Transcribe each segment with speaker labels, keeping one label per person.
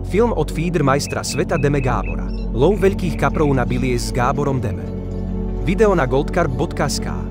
Speaker 1: Film od feedermajstra sveta Deme Gábora. Lov veľkých kaprov na bilies s Gáborom Deme. Video na goldcarp.sk.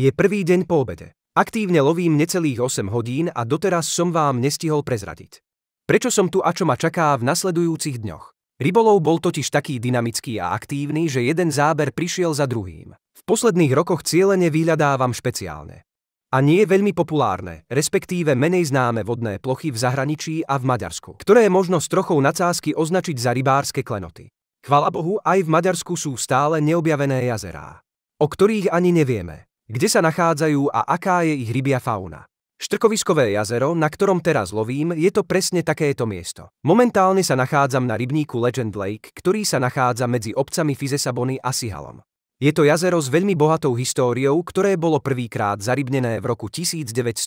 Speaker 1: Je prvý deň po obede. Aktívne lovím necelých 8 hodín a doteraz som vám nestihol prezradiť. Prečo som tu a čo ma čaká v nasledujúcich dňoch? Rybolov bol totiž taký dynamický a aktívny, že jeden záber prišiel za druhým. V posledných rokoch cielene vyhľadávam špeciálne a nie veľmi populárne, respektíve menej známe vodné plochy v zahraničí a v Maďarsku, ktoré možno s trochou nadsázky označiť za rybárske klenoty. Chvála Bohu, aj v Maďarsku sú stále neobjavené jazerá, o ktorých ani nevieme, kde sa nachádzajú a aká je ich rybia fauna. Štrkoviskové jazero, na ktorom teraz lovím, je to presne takéto miesto. Momentálne sa nachádzam na rybníku Legend Lake, ktorý sa nachádza medzi obcami Fisesabony a Sihalom. Je to jazero s veľmi bohatou históriou, ktoré bolo prvýkrát zarybnené v roku 1960.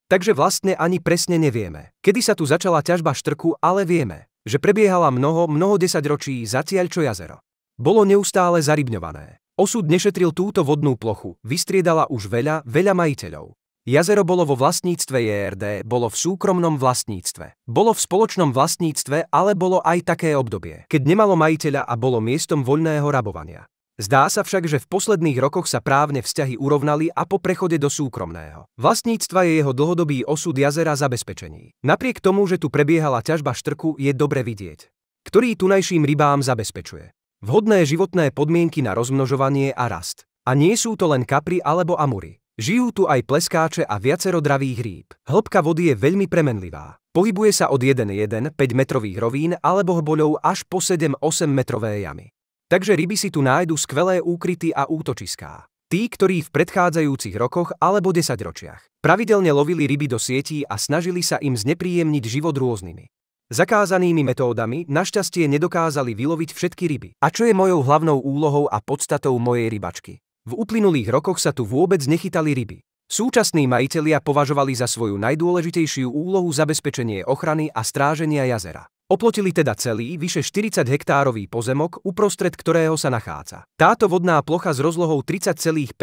Speaker 1: Takže vlastne ani presne nevieme, kedy sa tu začala ťažba štrku, ale vieme, že prebiehala mnoho desaťročí zatiaľ čo jazero bolo neustále zarybňované. Osud nešetril túto vodnú plochu, vystriedala už veľa majiteľov. Jazero bolo vo vlastníctve JRD, bolo v súkromnom vlastníctve, bolo v spoločnom vlastníctve, ale bolo aj také obdobie, keď nemalo majiteľa a bolo miestom voľného rabovania. Zdá sa však, že v posledných rokoch sa právne vzťahy urovnali a po prechode do súkromného vlastníctva je jeho dlhodobý osud jazera zabezpečený. Napriek tomu, že tu prebiehala ťažba štrku, je dobre vidieť, ktorý tunajším rybám zabezpečuje vhodné životné podmienky na rozmnožovanie a rast. A nie sú to len kapry alebo amury. Žijú tu aj pleskáče a viacero dravých rýb. Hĺbka vody je veľmi premenlivá. Pohybuje sa od 1,5 metrových rovín alebo hboľov až po 7-8 metrové jamy. Takže ryby si tu nájdu skvelé úkryty a útočiská. Tí, ktorí v predchádzajúcich rokoch alebo desaťročiach pravidelne lovili ryby do sietí a snažili sa im znepríjemniť život rôznymi zakázanými metódami, našťastie nedokázali vyloviť všetky ryby. A čo je mojou hlavnou úlohou a podstatou mojej rybačky? V uplynulých rokoch sa tu vôbec nechytali ryby. Súčasní majitelia považovali za svoju najdôležitejšiu úlohu zabezpečenie ochrany a stráženia jazera. Oplotili teda celý, vyše 40-hektárový pozemok, uprostred ktorého sa nachádza táto vodná plocha s rozlohou 30,5,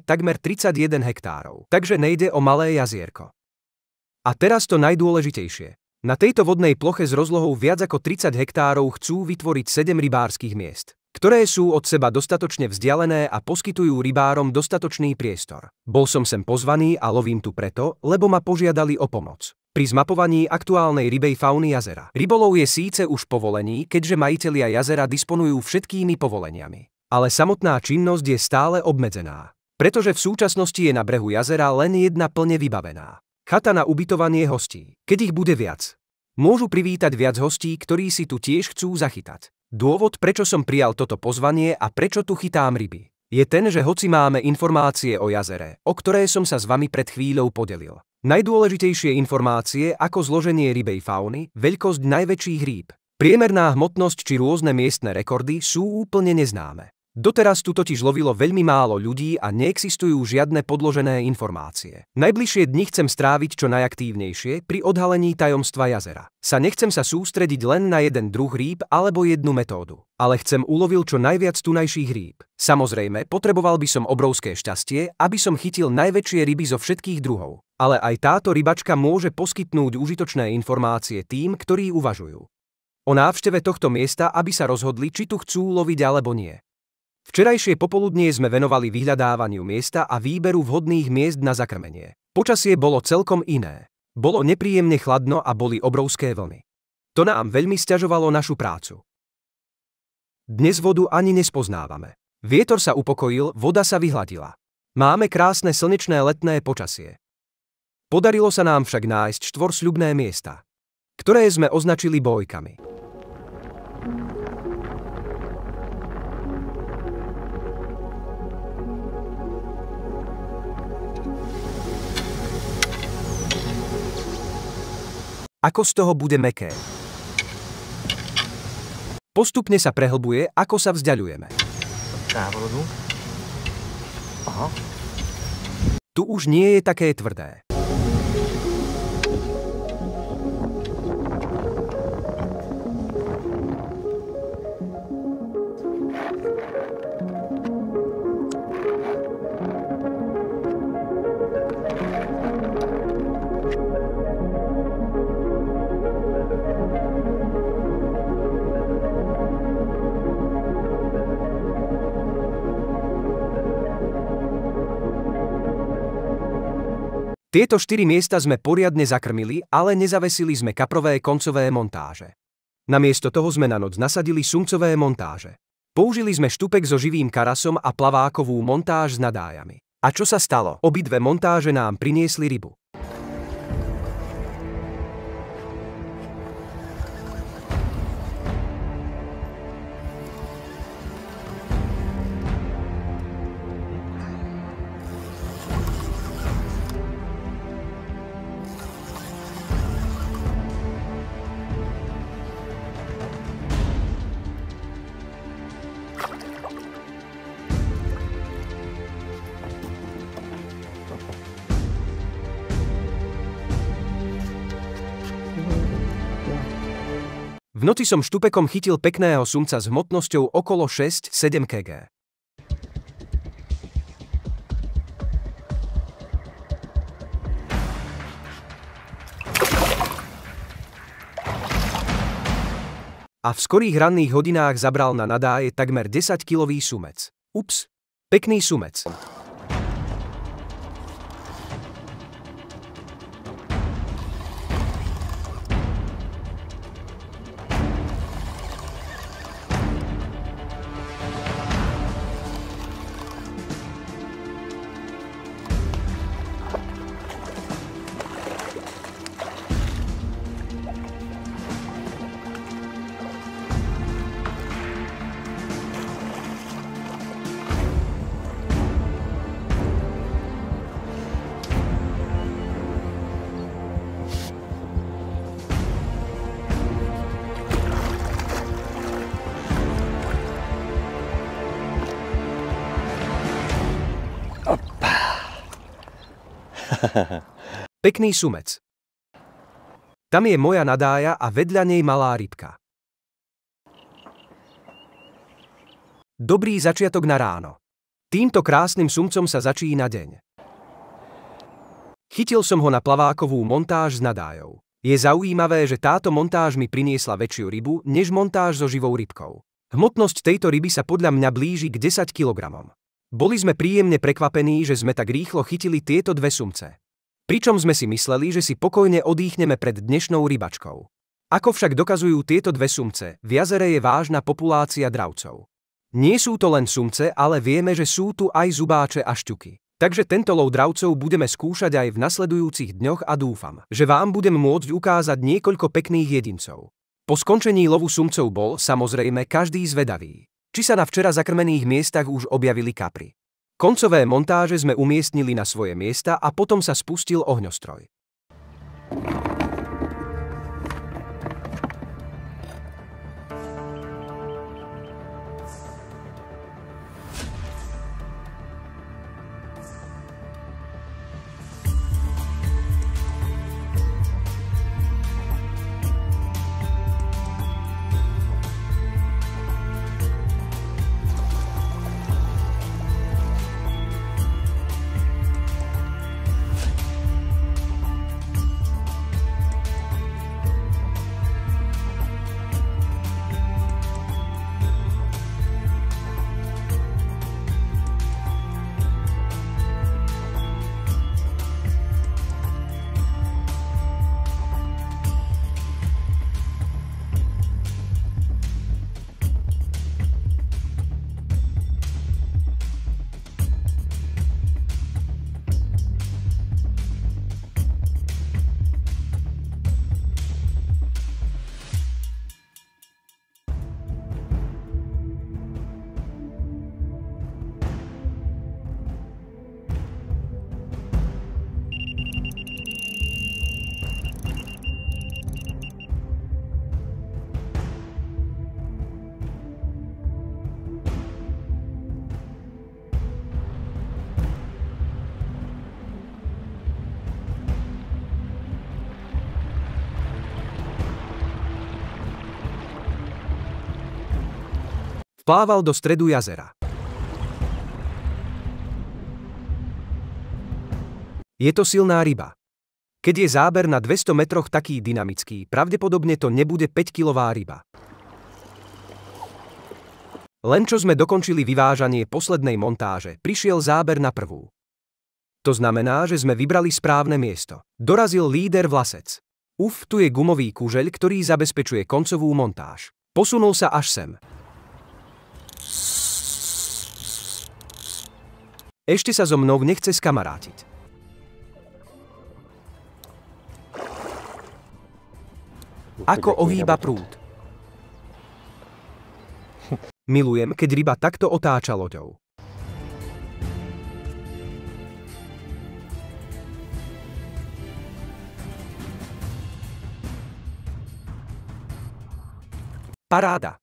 Speaker 1: takmer 31 hektárov. Takže nejde o malé jazierko. A teraz to najdôležitejšie. Na tejto vodnej ploche s rozlohou viac ako 30 hektárov chcú vytvoriť 7 rybárskych miest, ktoré sú od seba dostatočne vzdialené a poskytujú rybárom dostatočný priestor. Bol som sem pozvaný a lovím tu preto, lebo ma požiadali o pomoc pri zmapovaní aktuálnej rybej fauny jazera. Rybolov je síce už povolený, keďže majitelia jazera disponujú všetkými povoleniami, ale samotná činnosť je stále obmedzená, pretože v súčasnosti je na brehu jazera len jedna plne vybavená chata na ubytovanie hostí. Keď ich bude viac, môžu privítať viac hostí, ktorí si tu tiež chcú zachytať. Dôvod, prečo som prijal toto pozvanie a prečo tu chytám ryby, je ten, že hoci máme informácie o jazere, o ktoré som sa s vami pred chvíľou podelil, najdôležitejšie informácie ako zloženie rybej fauny, veľkosť najväčších rýb, priemerná hmotnosť či rôzne miestne rekordy sú úplne neznáme. Doteraz tu totiž lovilo veľmi málo ľudí a neexistujú žiadne podložené informácie. Najbližšie dni chcem stráviť čo najaktívnejšie pri odhalení tajomstva jazera. Nechcem sa sústrediť len na jeden druh rýb alebo jednu metódu, ale chcem ulovil čo najviac tunajších rýb. Samozrejme, potreboval by som obrovské šťastie, aby som chytil najväčšie ryby zo všetkých druhov. Ale aj táto rybačka môže poskytnúť užitočné informácie tým, ktorí uvažujú o návšteve tohto miesta, aby sa rozhodli, či tu chcú loviť alebo nie. Včerajšie popoludnie sme venovali vyhľadávaniu miesta a výberu vhodných miest na zakrmenie. Počasie bolo celkom iné. Bolo nepríjemne chladno a boli obrovské vlny. To nám veľmi sťažovalo našu prácu. Dnes vodu ani nespoznávame. Vietor sa upokojil, voda sa vyhladila. Máme krásne slnečné letné počasie. Podarilo sa nám však nájsť 4 sľubné miesta, ktoré sme označili bojkami. Ako z toho bude mäkké. Postupne sa prehlbuje, ako sa vzdialujeme.
Speaker 2: Aha.
Speaker 1: Tu už nie je také tvrdé. Tieto 4 miesta sme poriadne zakrmili, ale nezavesili sme kaprové koncové montáže. Namiesto toho sme na noc nasadili sumcové montáže. Použili sme štupek so živým karasom a plavákovú montáž s nadájami. A čo sa stalo? Obidve montáže nám priniesli rybu. V noci som štupekom chytil pekného sumca s hmotnosťou okolo 6-7 kg. A v skorých ranných hodinách zabral na nadáje takmer 10-kilový sumec. Ups, pekný sumec. Pekný sumec. Tam je moja nadája a vedľa nej malá rybka. Dobrý začiatok na ráno. Týmto krásnym sumcom sa začína deň. Chytil som ho na plavákovú montáž s nadájou. Je zaujímavé, že táto montáž mi priniesla väčšiu rybu, než montáž so živou rybkou. Hmotnosť tejto ryby sa podľa mňa blíži k 10 kg. Boli sme príjemne prekvapení, že sme tak rýchlo chytili tieto dve sumce. Pričom sme si mysleli, že si pokojne odýchneme pred dnešnou rybačkou. Ako však dokazujú tieto dve sumce, v jazere je vážna populácia dravcov. Nie sú to len sumce, ale vieme, že sú tu aj zubáče a šťuky. Takže tento lov dravcov budeme skúšať aj v nasledujúcich dňoch a dúfam, že vám budem môcť ukázať niekoľko pekných jedincov. Po skončení lovu sumcov bol, samozrejme, každý zvedavý, či sa na včera zakrmených miestach už objavili kapry. Koncové montáže sme umiestnili na svoje miesta a potom sa spustil ohňostroj. Vplával do stredu jazera. Je to silná ryba. Keď je záber na 200 metroch taký dynamický, pravdepodobne to nebude 5-kilová ryba. Len čo sme dokončili vyvážanie poslednej montáže, prišiel záber na prvú. To znamená, že sme vybrali správne miesto. Dorazil líder vlasec. Tu je gumový kužeľ, ktorý zabezpečuje koncovú montáž. Posunul sa až sem. Ešte sa so mnou nechce skamarátiť. Ako ohýba prúd. Milujem, keď ryba takto otáča loďou. Paráda.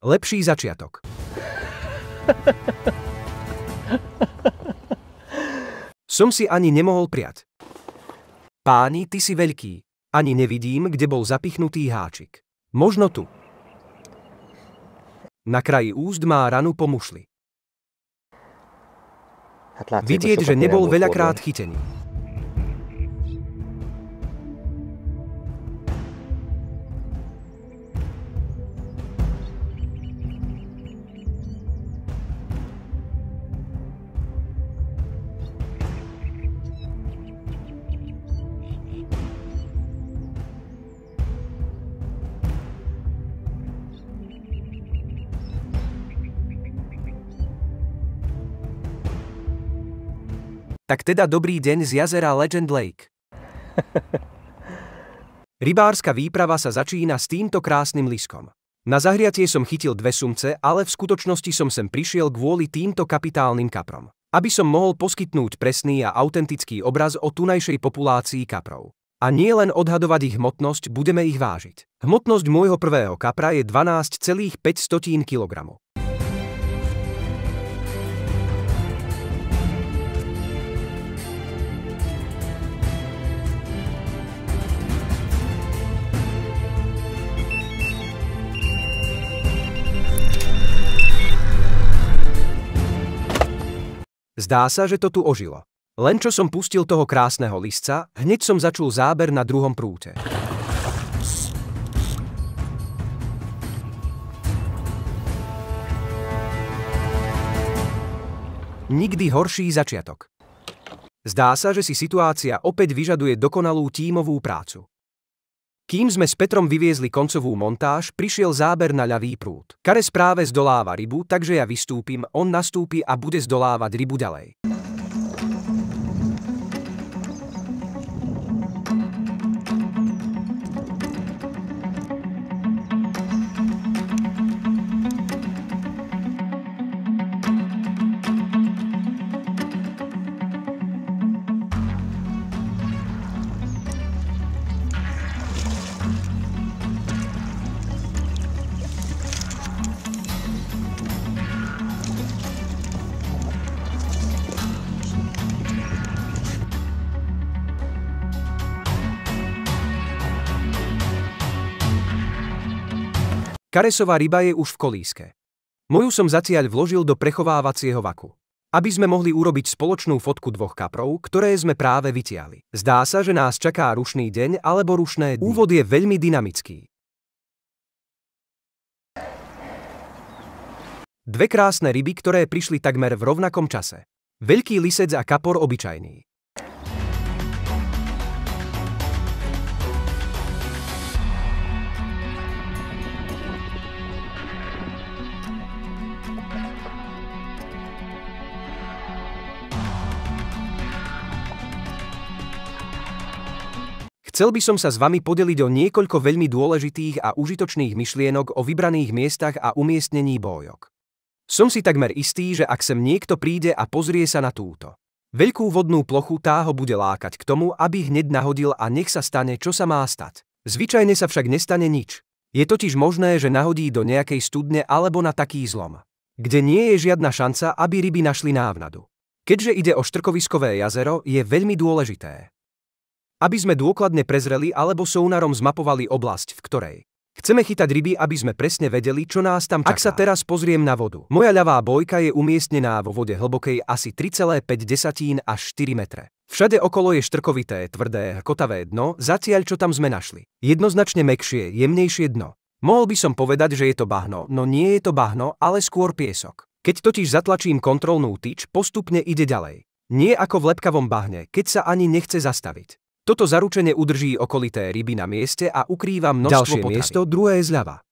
Speaker 1: Lepší začiatok. Som si ani nemohol priať. Páni, ty si veľký. Ani nevidím, kde bol zapichnutý háčik. Možno tu. Na kraji úst má ranu po mušli. Vidieť, že nebol veľakrát chytený. Tak teda dobrý deň z jazera Legend Lake. Rybárska výprava sa začína s týmto krásnym liskom. Na zahriatie som chytil 2 sumce, ale v skutočnosti som sem prišiel kvôli týmto kapitálnym kaprom. Aby som mohol poskytnúť presný a autentický obraz o tunajšej populácii kaprov. A nie len odhadovať ich hmotnosť, budeme ich vážiť. Hmotnosť môjho prvého kapra je 12,5 kg. Zdá sa, že to tu ožilo. Len čo som pustil toho krásneho lisca, hneď som začul záber na druhom prúte. Nikdy horší začiatok. Zdá sa, že si situácia opäť vyžaduje dokonalú tímovú prácu. Kým sme s Petrom vyviezli koncovú montáž, prišiel záber na ľavý prúd. Kares práve zdoláva rybu, takže ja vystúpim, on nastúpi a bude zdolávať rybu ďalej. Karesová ryba je už v kolíske. Moju som zatiaľ vložil do prechovávacieho vaku. Aby sme mohli urobiť spoločnú fotku 2 kaprov, ktoré sme práve vytiahli. Zdá sa, že nás čaká rušný deň alebo rušné dni. Úvod je veľmi dynamický. 2 krásne ryby, ktoré prišli takmer v rovnakom čase. Veľký lisec a kapor obyčajný. Chcel by som sa s vami podeliť o niekoľko veľmi dôležitých a užitočných myšlienok o vybraných miestach a umiestnení bójok. Som si takmer istý, že ak sem niekto príde a pozrie sa na túto veľkú vodnú plochu, tá ho bude lákať k tomu, aby hneď nahodil a nech sa stane, čo sa má stať. Zvyčajne sa však nestane nič. Je totiž možné, že nahodí do nejakej studne alebo na taký zlom, kde nie je žiadna šanca, aby ryby našli návnadu. Keďže ide o štrkoviskové jazero, je veľmi dôležité, aby sme dôkladne prezreli alebo sonarom zmapovali oblasť, v ktorej chceme chytať ryby, aby sme presne vedeli, čo nás tam čaká. Ak sa teraz pozriem na vodu, moja ľavá bojka je umiestnená vo vode hlbokej asi 3,5 až 4 metre. Všade okolo je štrkovité, tvrdé, kotavé dno, zatiaľ čo tam sme našli jednoznačne mäkšie, jemnejšie dno. Mohol by som povedať, že je to bahno, no nie je to bahno, ale skôr piesok. Keď totiž zatlačím kontrolnú tyč, postupne ide ďalej. Nie ako v lepkavom bahne, keď sa ani nechce zastaviť. Toto zaručene udrží okolité ryby na mieste a ukrýva množstvo potravy. Ďalšie miesto, druhé zľava,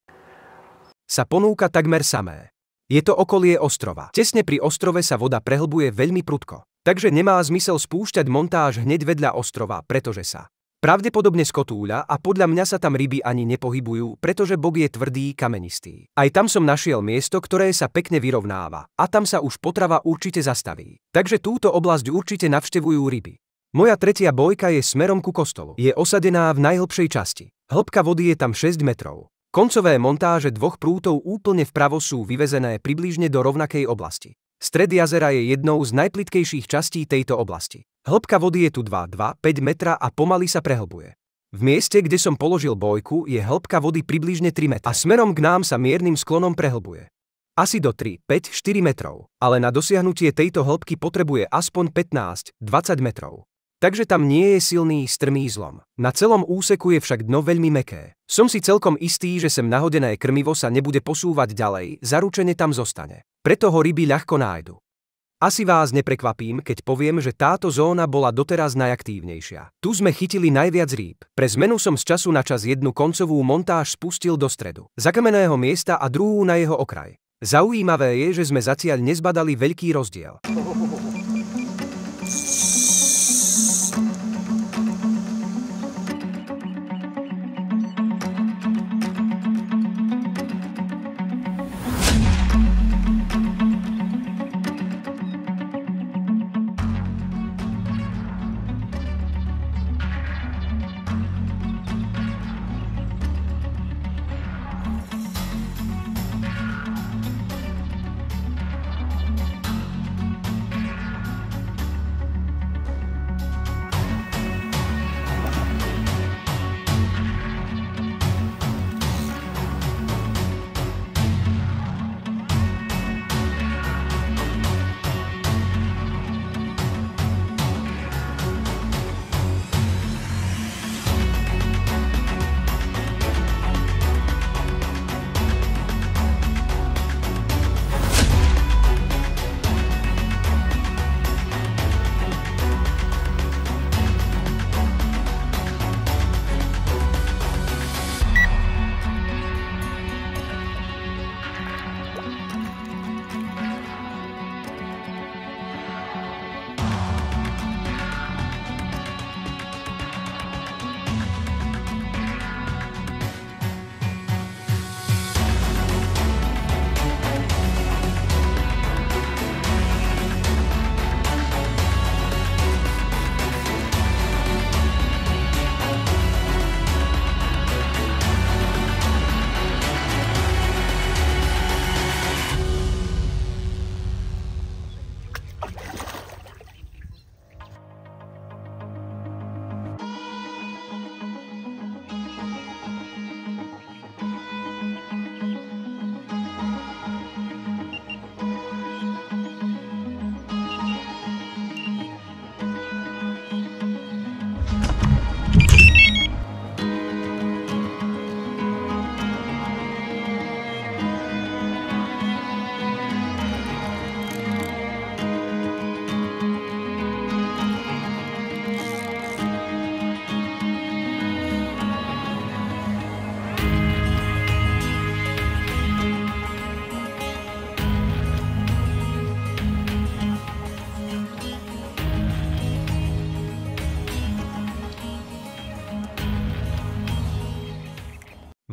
Speaker 1: sa ponúka takmer samé. Je to okolie ostrova. Tesne pri ostrove sa voda prehlbuje veľmi prudko, takže nemá zmysel spúšťať montáž hneď vedľa ostrova, pretože sa pravdepodobne skotúľa a podľa mňa sa tam ryby ani nepohybujú, pretože bok je tvrdý, kamenistý. Aj tam som našiel miesto, ktoré sa pekne vyrovnáva a tam sa už potrava určite zastaví. Takže túto oblasť určite navštevujú ryby. Moja tretia bojka je smerom ku kostolu. Je osadená v najhlbšej časti. Hĺbka vody je tam 6 metrov. Koncové montáže dvoch prútov úplne vpravo sú vyvezené približne do rovnakej oblasti. Stred jazera je jednou z najplytkejších častí tejto oblasti. Hĺbka vody je tu 2,5 metra a pomaly sa prehlbuje. V mieste, kde som položil bojku, je hĺbka vody približne 3 metre a smerom k nám sa miernym sklonom prehlbuje. Asi do 3, 5, 4 metrov, ale na dosiahnutie tejto hĺbky potrebuje aspoň 15-20 metrov. Takže tam nie je silný, strmý zlom. Na celom úseku je však dno veľmi mäkké. Som si celkom istý, že sem nahodené krmivo sa nebude posúvať ďalej, zaručene tam zostane. Preto ho ryby ľahko nájdu. Asi vás neprekvapím, keď poviem, že táto zóna bola doteraz najaktívnejšia. Tu sme chytili najviac rýb. Pre zmenu som z času na čas jednu koncovú montáž spustil do stredu zakamenného miesta a druhú na jeho okraj. Zaujímavé je, že sme zatiaľ nezbadali veľký rozdiel.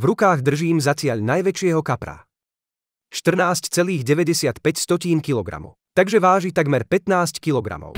Speaker 1: V rukách držím zatiaľ najväčšieho kapra. 14,95 kg. Takže váži takmer 15 kg.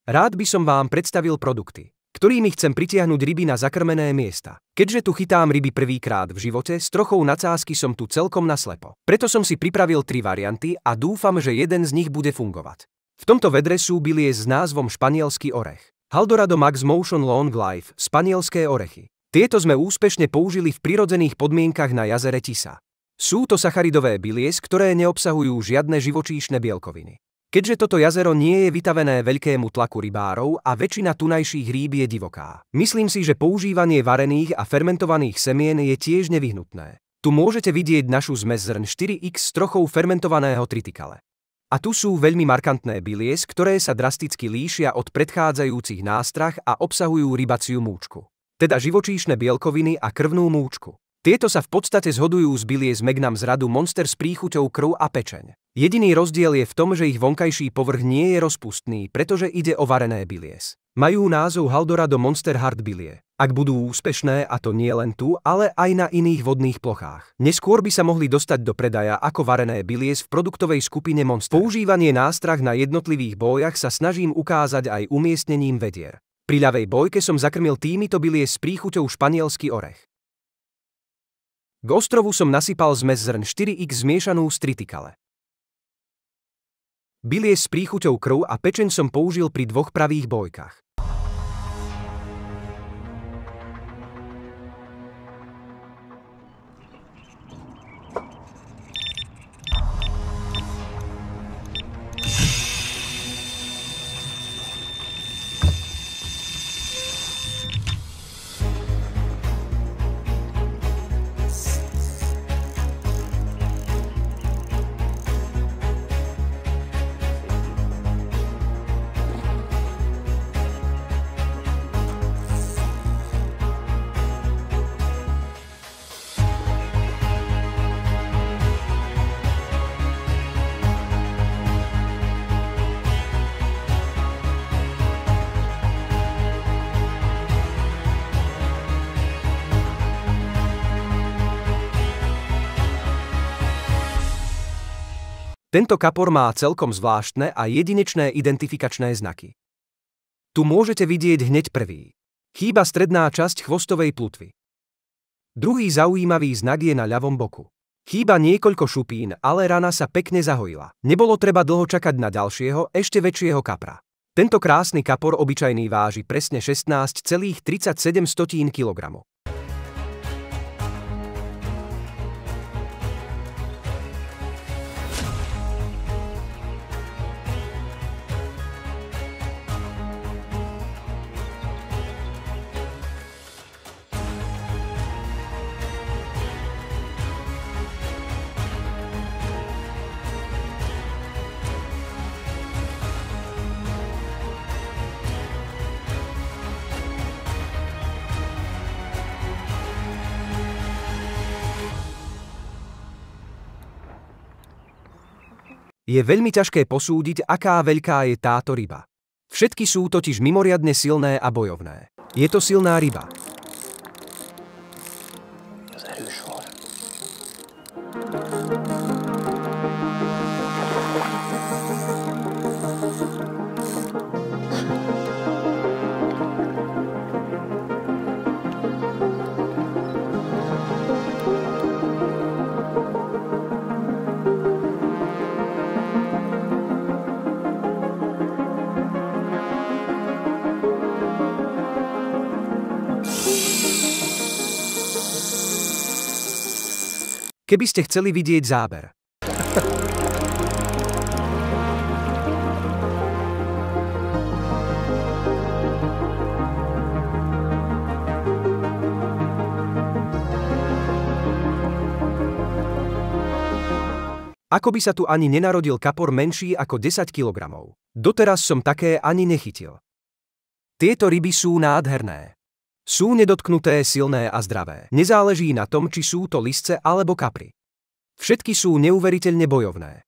Speaker 1: Rád by som vám predstavil produkty. ktorými chcem pritiahnuť ryby na zakrmené miesta. Keďže tu chytám ryby prvýkrát v živote, s trochou nadsázky som tu celkom naslepo. Preto som si pripravil 3 varianty a dúfam, že jeden z nich bude fungovať. V tomto vedre sú bilies s názvom španielský orech. Haldorado Max Motion Long Life, španielské orechy. Tieto sme úspešne použili v prirodzených podmienkach na jazere Tisa. Sú to sacharidové bilies, ktoré neobsahujú žiadne živočíšne bielkoviny. Keďže toto jazero nie je vytavené veľkému tlaku rybárov a väčšina tunajších rýb je divoká. Myslím si, že používanie varených a fermentovaných semien je tiež nevyhnutné. Tu môžete vidieť našu zmes zrn 4X s trochou fermentovaného tritikale. A tu sú veľmi markantné bilies, ktoré sa drasticky líšia od predchádzajúcich nástrah a obsahujú rybaciu múčku. Teda živočíšne bielkoviny a krvnú múčku. Tieto sa v podstate zhodujú s bilies Magnum z radu Monster s príchuťou krv a pečeň. Jediný rozdiel je v tom, že ich vonkajší povrch nie je rozpustný, pretože ide o varené bilies. Majú názov Haldorado Monster Hard bilie. Ak budú úspešné, a to nie len tu, ale aj na iných vodných plochách. Neskôr by sa mohli dostať do predaja ako varené bilies v produktovej skupine Monster. Používanie nástrah na jednotlivých bójach sa snažím ukázať aj umiestnením vedier. Pri ľavej bojke som zakrmil týmito bilies s príchuťou španielský orech. K ostrovu som nasypal zmes zrn 4X zmiešanú z tritikale. Bilies s príchuťou krv a pečeň som použil pri 2 pravých bojkách. Tento kapor má celkom zvláštne a jedinečné identifikačné znaky. Tu môžete vidieť hneď prvý. Chýba stredná časť chvostovej plutvy. Druhý zaujímavý znak je na ľavom boku. Chýba niekoľko šupín, ale rana sa pekne zahojila. Nebolo treba dlho čakať na ďalšieho, ešte väčšieho kapra. Tento krásny kapor obyčajný váži presne 16,37 kg. Je veľmi ťažké posúdiť, aká veľká je táto ryba. Všetky sú totiž mimoriadne silné a bojovné. Je to silná ryba. Keby ste chceli vidieť záber. Ako by sa tu ani nenarodil kapor menší ako 10 kg. Doteraz som také ani nechytil. Tieto ryby sú nádherné. Sú nedotknuté, silné a zdravé. Nezáleží na tom, či sú to lisce alebo kapry. Všetky sú neuveriteľne bojovné.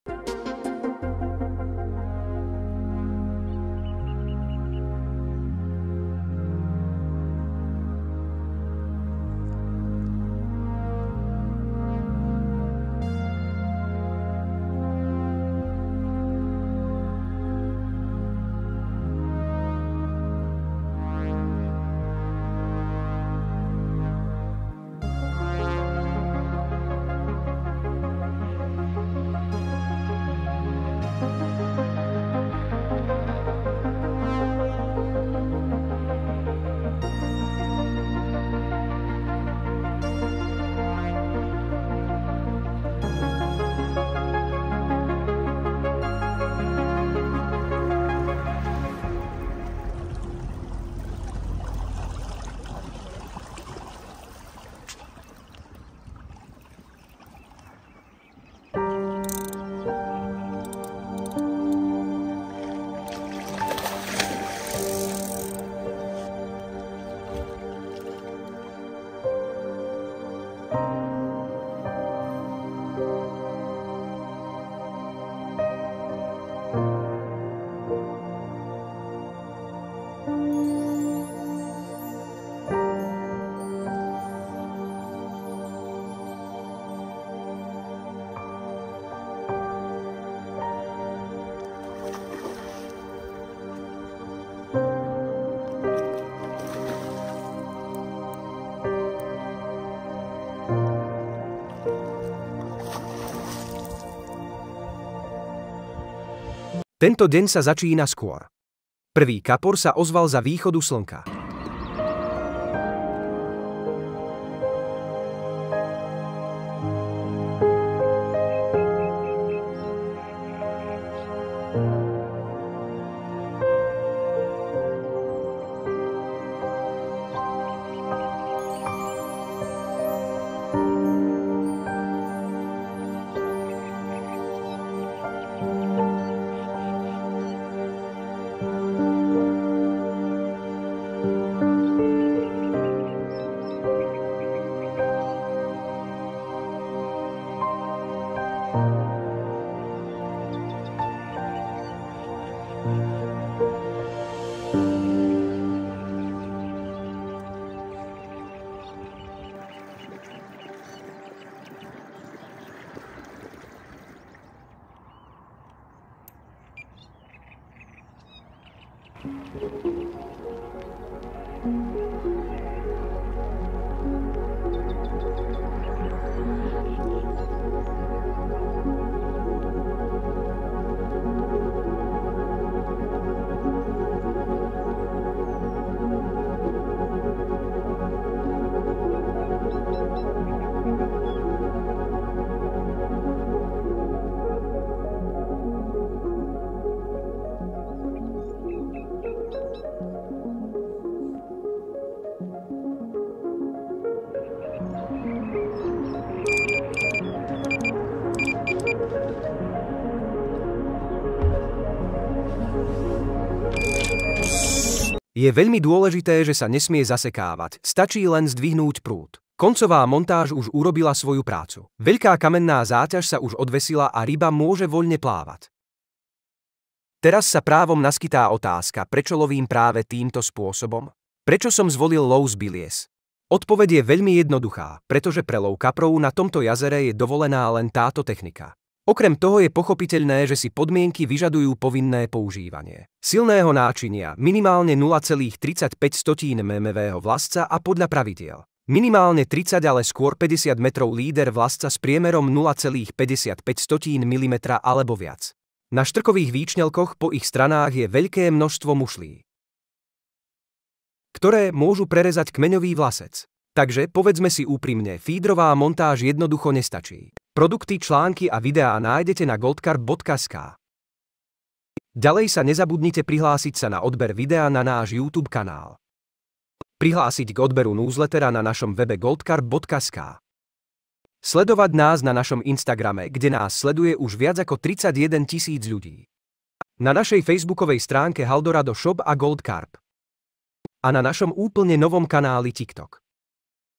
Speaker 1: Tento deň sa začína skôr. Prvý kapor sa ozval za východu slnka. Je veľmi dôležité, že sa nesmie zasekávať, stačí len zdvihnúť prúd. Koncová montáž už urobila svoju prácu. Veľká kamenná záťaž sa už odvesila a ryba môže voľne plávať. Teraz sa právom naskytá otázka, prečo lovím práve týmto spôsobom? Prečo som zvolil lov z bilies? Odpoveď je veľmi jednoduchá, pretože pre lov kaprov na tomto jazere je dovolená len táto technika. Okrem toho je pochopiteľné, že si podmienky vyžadujú povinné používanie silného náčinia, minimálne 0,35 mm vlasca a podľa pravidiel. Minimálne 30, ale skôr 50 metrov líder vlasca s priemerom 0,55 mm alebo viac. Na štrkových výčnelkoch po ich stranách je veľké množstvo mušlí, ktoré môžu prerezať kmeňový vlasec. Takže povedzme si úprimne, feederová montáž jednoducho nestačí. Produkty, články a videá nájdete na goldcarp.sk. Ďalej sa nezabudnite prihlásiť sa na odber videa na náš YouTube kanál. Prihlásiť k odberu newslettera na našom webe goldcarp.sk. Sledovať nás na našom Instagrame, kde nás sleduje už viac ako 31 000 ľudí. Na našej facebookovej stránke Haldorado Shop a Goldcarp. A na našom úplne novom kanáli TikTok.